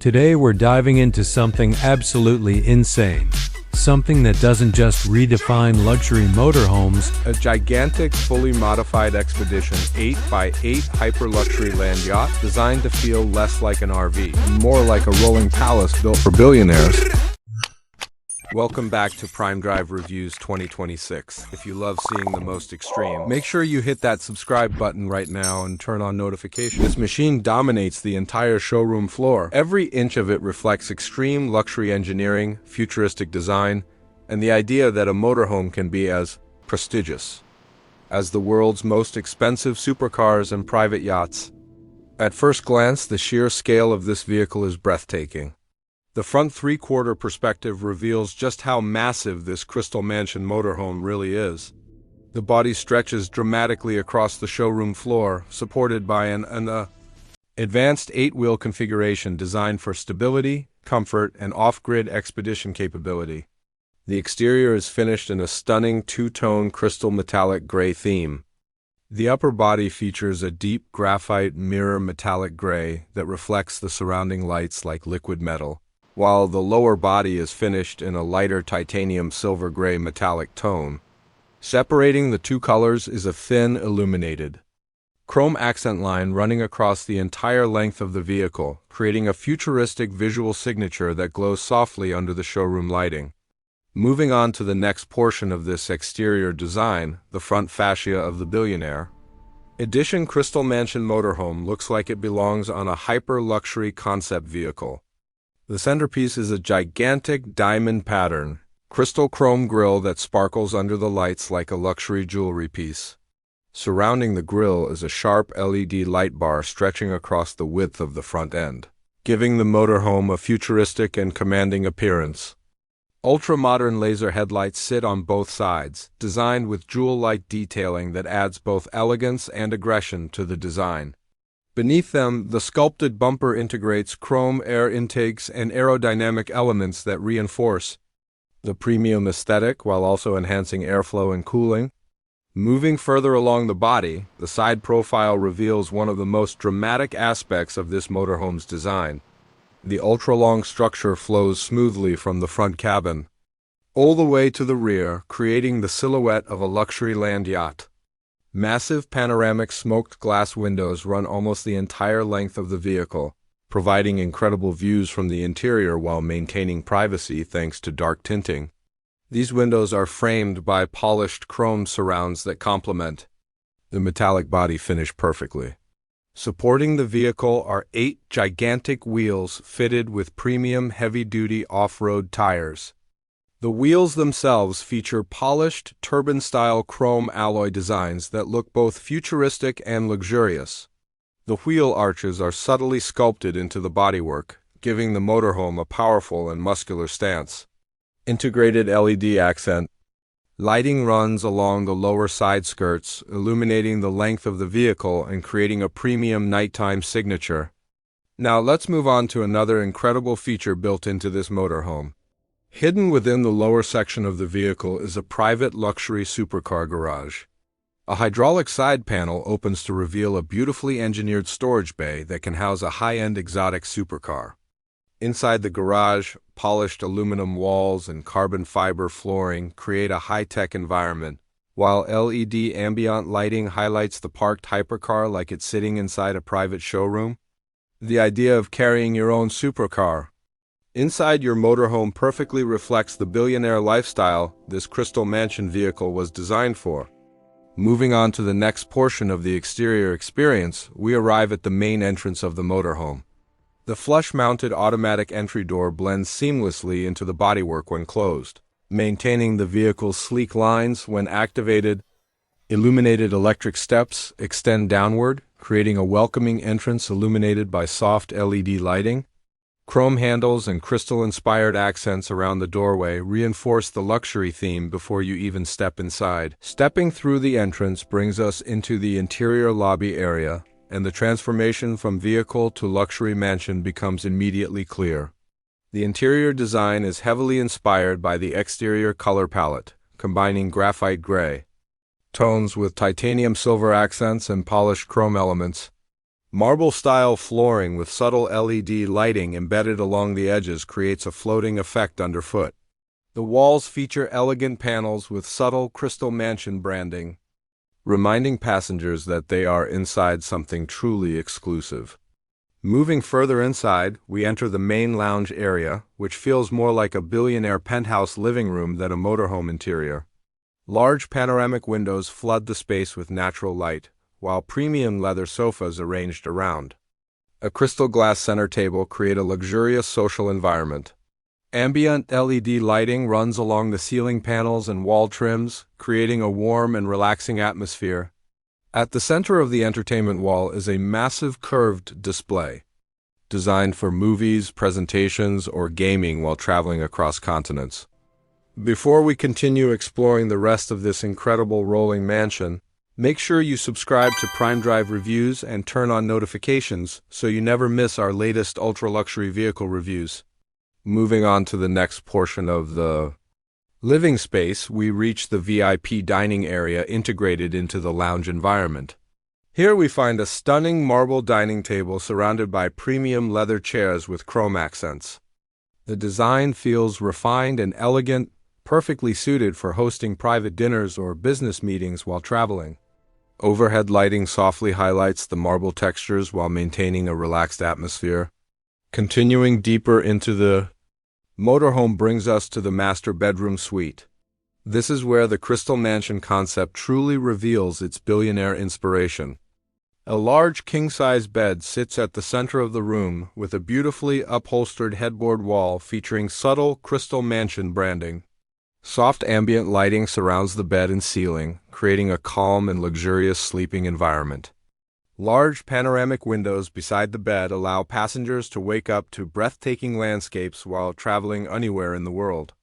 Today we're diving into something absolutely insane. Something that doesn't just redefine luxury motorhomes. A gigantic, fully modified expedition 8x8 hyper-luxury land yacht designed to feel less like an RV and more like a rolling palace built for billionaires. Welcome back to PrimeDrive Reviews 2026. If you love seeing the most extreme, make sure you hit that subscribe button right now and turn on notifications. This machine dominates the entire showroom floor. Every inch of it reflects extreme luxury engineering, futuristic design, and the idea that a motorhome can be as prestigious as the world's most expensive supercars and private yachts. At first glance, the sheer scale of this vehicle is breathtaking. The front three-quarter perspective reveals just how massive this Crystal Mansion Motorhome really is. The body stretches dramatically across the showroom floor, supported by an advanced 8-wheel configuration designed for stability, comfort, and off-grid expedition capability. The exterior is finished in a stunning two-tone crystal metallic gray theme. The upper body features a deep graphite mirror metallic gray that reflects the surrounding lights like liquid metal, while the lower body is finished in a lighter titanium silver gray metallic tone. Separating the two colors is a thin illuminated chrome accent line running across the entire length of the vehicle, creating a futuristic visual signature that glows softly under the showroom lighting. Moving on to the next portion of this exterior design, the front fascia of the Billionaire Edition Crystal Mansion Motorhome looks like it belongs on a hyper-luxury concept vehicle. The centerpiece is a gigantic diamond pattern, crystal chrome grille that sparkles under the lights like a luxury jewelry piece. Surrounding the grille is a sharp LED light bar stretching across the width of the front end, giving the motorhome a futuristic and commanding appearance. Ultra-modern laser headlights sit on both sides, designed with jewel-like detailing that adds both elegance and aggression to the design. Beneath them, the sculpted bumper integrates chrome air intakes and aerodynamic elements that reinforce the premium aesthetic while also enhancing airflow and cooling. Moving further along the body, the side profile reveals one of the most dramatic aspects of this motorhome's design. The ultra-long structure flows smoothly from the front cabin all the way to the rear, creating the silhouette of a luxury land yacht. Massive panoramic smoked glass windows run almost the entire length of the vehicle, providing incredible views from the interior while maintaining privacy thanks to dark tinting. These windows are framed by polished chrome surrounds that complement the metallic body finish perfectly. Supporting the vehicle are 8 gigantic wheels fitted with premium heavy-duty off-road tires. The wheels themselves feature polished, turbine-style chrome alloy designs that look both futuristic and luxurious. The wheel arches are subtly sculpted into the bodywork, giving the motorhome a powerful and muscular stance. Integrated LED accent lighting runs along the lower side skirts, illuminating the length of the vehicle and creating a premium nighttime signature. Now let's move on to another incredible feature built into this motorhome. Hidden within the lower section of the vehicle is a private luxury supercar garage. A hydraulic side panel opens to reveal a beautifully engineered storage bay that can house a high-end exotic supercar. Inside the garage, polished aluminum walls and carbon fiber flooring create a high-tech environment, while LED ambient lighting highlights the parked hypercar like it's sitting inside a private showroom. The idea of carrying your own supercar inside your motorhome perfectly reflects the billionaire lifestyle this Crystal Mansion vehicle was designed for. Moving on to the next portion of the exterior experience, we arrive at the main entrance of the motorhome. The flush-mounted automatic entry door blends seamlessly into the bodywork when closed, maintaining the vehicle's sleek lines when activated. Illuminated electric steps extend downward, creating a welcoming entrance illuminated by soft LED lighting. Chrome handles and crystal-inspired accents around the doorway reinforce the luxury theme before you even step inside. Stepping through the entrance brings us into the interior lobby area, and the transformation from vehicle to luxury mansion becomes immediately clear. The interior design is heavily inspired by the exterior color palette, combining graphite gray tones with titanium silver accents and polished chrome elements. Marble-style flooring with subtle LED lighting embedded along the edges creates a floating effect underfoot. The walls feature elegant panels with subtle Crystal Mansion branding, reminding passengers that they are inside something truly exclusive. Moving further inside, we enter the main lounge area, which feels more like a billionaire penthouse living room than a motorhome interior. Large panoramic windows flood the space with natural light, while premium leather sofas arranged around a crystal glass center table create a luxurious social environment. Ambient LED lighting runs along the ceiling panels and wall trims, creating a warm and relaxing atmosphere. At the center of the entertainment wall is a massive curved display, designed for movies, presentations, or gaming while traveling across continents. Before we continue exploring the rest of this incredible rolling mansion, make sure you subscribe to PrimeDrive Reviews and turn on notifications so you never miss our latest ultra-luxury vehicle reviews. Moving on to the next portion of the living space, we reach the VIP dining area integrated into the lounge environment. Here we find a stunning marble dining table surrounded by premium leather chairs with chrome accents. The design feels refined and elegant, perfectly suited for hosting private dinners or business meetings while traveling. Overhead lighting softly highlights the marble textures while maintaining a relaxed atmosphere. Continuing deeper into the motorhome brings us to the master bedroom suite. This is where the Crystal Mansion concept truly reveals its billionaire inspiration. A large king-size bed sits at the center of the room with a beautifully upholstered headboard wall featuring subtle Crystal Mansion branding. Soft ambient lighting surrounds the bed and ceiling, creating a calm and luxurious sleeping environment. Large panoramic windows beside the bed allow passengers to wake up to breathtaking landscapes while traveling anywhere in the world.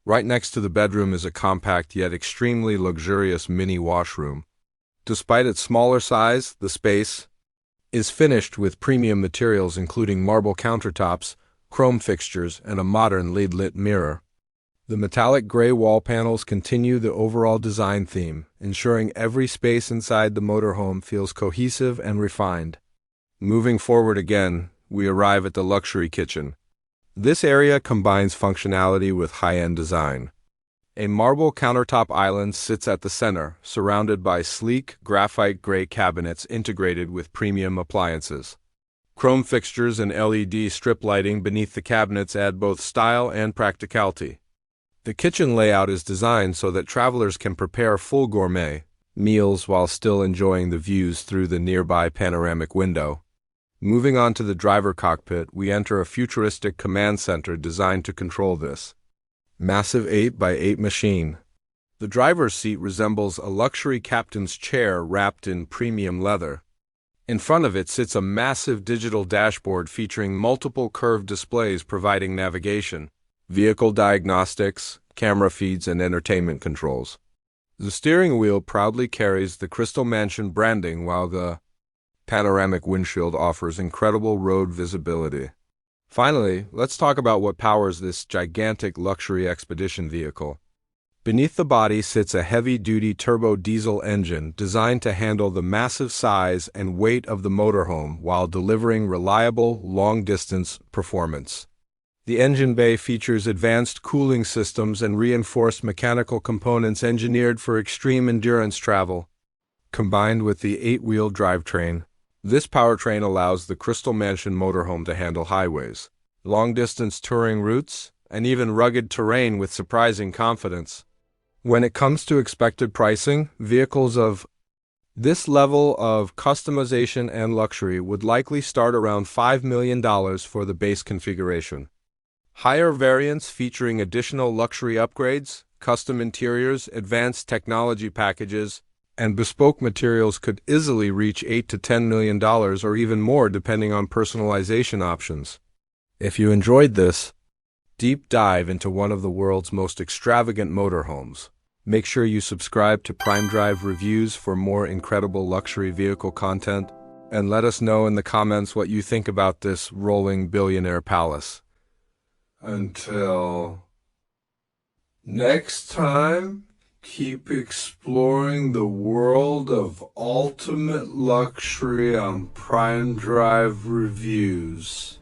Right next to the bedroom is a compact yet extremely luxurious mini washroom. Despite its smaller size, the space is finished with premium materials including marble countertops, chrome fixtures, and a modern LED-lit mirror. The metallic gray wall panels continue the overall design theme, ensuring every space inside the motorhome feels cohesive and refined. Moving forward again, we arrive at the luxury kitchen. This area combines functionality with high-end design. A marble countertop island sits at the center, surrounded by sleek, graphite gray cabinets integrated with premium appliances. Chrome fixtures and LED strip lighting beneath the cabinets add both style and practicality. The kitchen layout is designed so that travelers can prepare full gourmet meals while still enjoying the views through the nearby panoramic window. Moving on to the driver cockpit, we enter a futuristic command center designed to control this massive 8x8 machine. The driver's seat resembles a luxury captain's chair wrapped in premium leather. In front of it sits a massive digital dashboard featuring multiple curved displays providing navigation, vehicle diagnostics, camera feeds, and entertainment controls. The steering wheel proudly carries the Crystal Mansion branding while the panoramic windshield offers incredible road visibility. Finally, let's talk about what powers this gigantic luxury expedition vehicle. Beneath the body sits a heavy-duty turbo diesel engine designed to handle the massive size and weight of the motorhome while delivering reliable, long-distance performance. The engine bay features advanced cooling systems and reinforced mechanical components engineered for extreme endurance travel. Combined with the 8-wheel drivetrain, this powertrain allows the Crystal Mansion Motorhome to handle highways, long-distance touring routes, and even rugged terrain with surprising confidence. When it comes to expected pricing, vehicles of this level of customization and luxury would likely start around $5 million for the base configuration. Higher variants featuring additional luxury upgrades, custom interiors, advanced technology packages, and bespoke materials could easily reach $8 to $10 million or even more depending on personalization options. If you enjoyed this deep dive into one of the world's most extravagant motorhomes, make sure you subscribe to PrimeDrive Reviews for more incredible luxury vehicle content, and let us know in the comments what you think about this rolling billionaire palace. Until next time. Keep exploring the world of ultimate luxury on PrimeDrive Reviews.